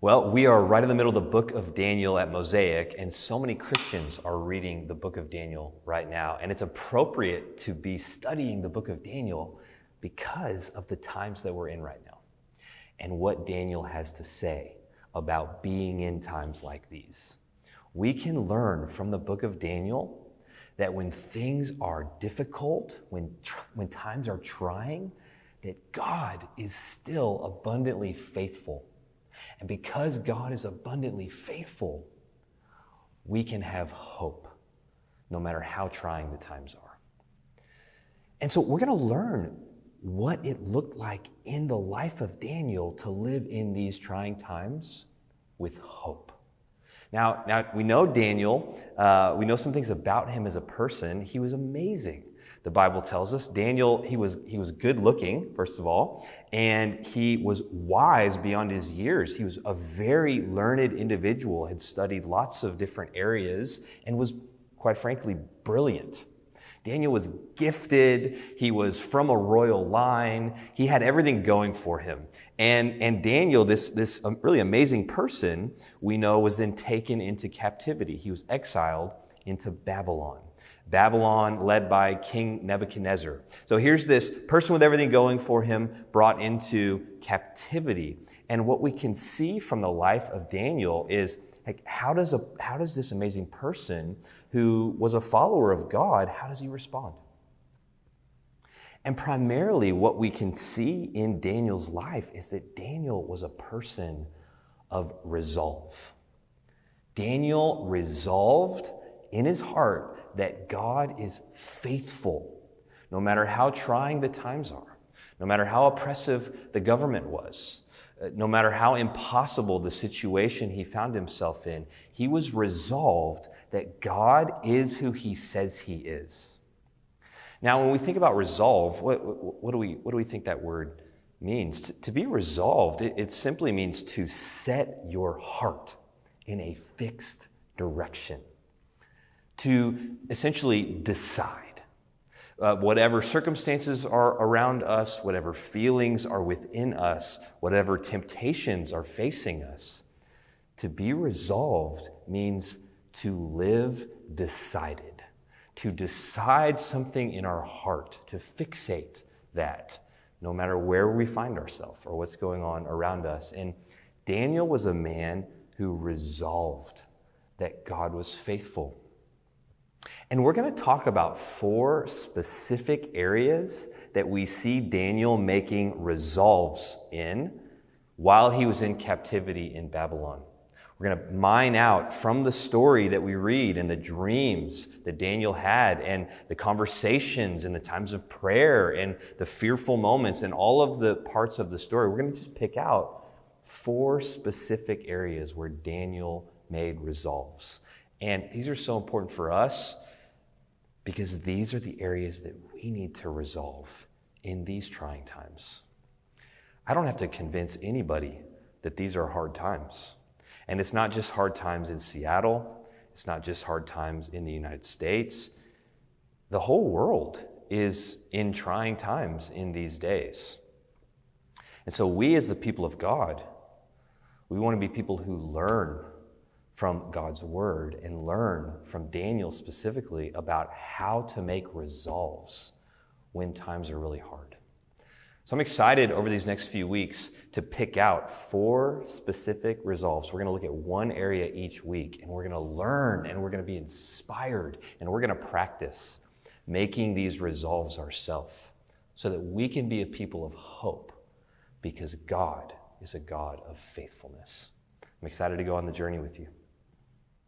Well, we are right in the middle of the book of Daniel at Mosaic, and so many Christians are reading the book of Daniel right now. And it's appropriate to be studying the book of Daniel because of the times that we're in right now and what Daniel has to say about being in times like these. We can learn from the book of Daniel that when things are difficult, when times are trying, that God is still abundantly faithful. And because God is abundantly faithful, we can have hope no matter how trying the times are. And so we're going to learn what it looked like in the life of Daniel to live in these trying times with hope. Now we know Daniel, we know some things about him as a person. He was amazing. The Bible tells us Daniel, he was good looking, first of all, and he was wise beyond his years. He was a very learned individual, had studied lots of different areas, and was, quite frankly, brilliant. Daniel was gifted. He was from a royal line. He had everything going for him. And Daniel, this really amazing person, we know was then taken into captivity. He was exiled into Babylon. Babylon led by King Nebuchadnezzar. So here's this person with everything going for him brought into captivity. And what we can see from the life of Daniel is, like, how does this amazing person who was a follower of God, how does he respond? And primarily what we can see in Daniel's life is that Daniel was a person of resolve. Daniel resolved in his heart that God is faithful, no matter how trying the times are, no matter how oppressive the government was, no matter how impossible the situation he found himself in. He was resolved that God is who he says he is. Now, when we think about resolve, what do we think that word means? To be resolved, it simply means to set your heart in a fixed direction. To essentially decide. Whatever circumstances are around us, whatever feelings are within us, whatever temptations are facing us, to be resolved means to live decided, to decide something in our heart, to fixate that, no matter where we find ourselves or what's going on around us. And Daniel was a man who resolved that God was faithful. And we're going to talk about 4 specific areas that we see Daniel making resolves in while he was in captivity in Babylon. We're going to mine out from the story that we read and the dreams that Daniel had and the conversations and the times of prayer and the fearful moments and all of the parts of the story. We're going to just pick out 4 specific areas where Daniel made resolves. And these are so important for us because these are the areas that we need to resolve in these trying times. I don't have to convince anybody that these are hard times. And it's not just hard times in Seattle. It's not just hard times in the United States. The whole world is in trying times in these days. And so we as the people of God, we want to be people who learn from God's word and learn from Daniel specifically about how to make resolves when times are really hard. So I'm excited over these next few weeks to pick out 4 specific resolves. We're going to look at one area each week, and we're going to learn, and we're going to be inspired, and we're going to practice making these resolves ourselves so that we can be a people of hope because God is a God of faithfulness. I'm excited to go on the journey with you.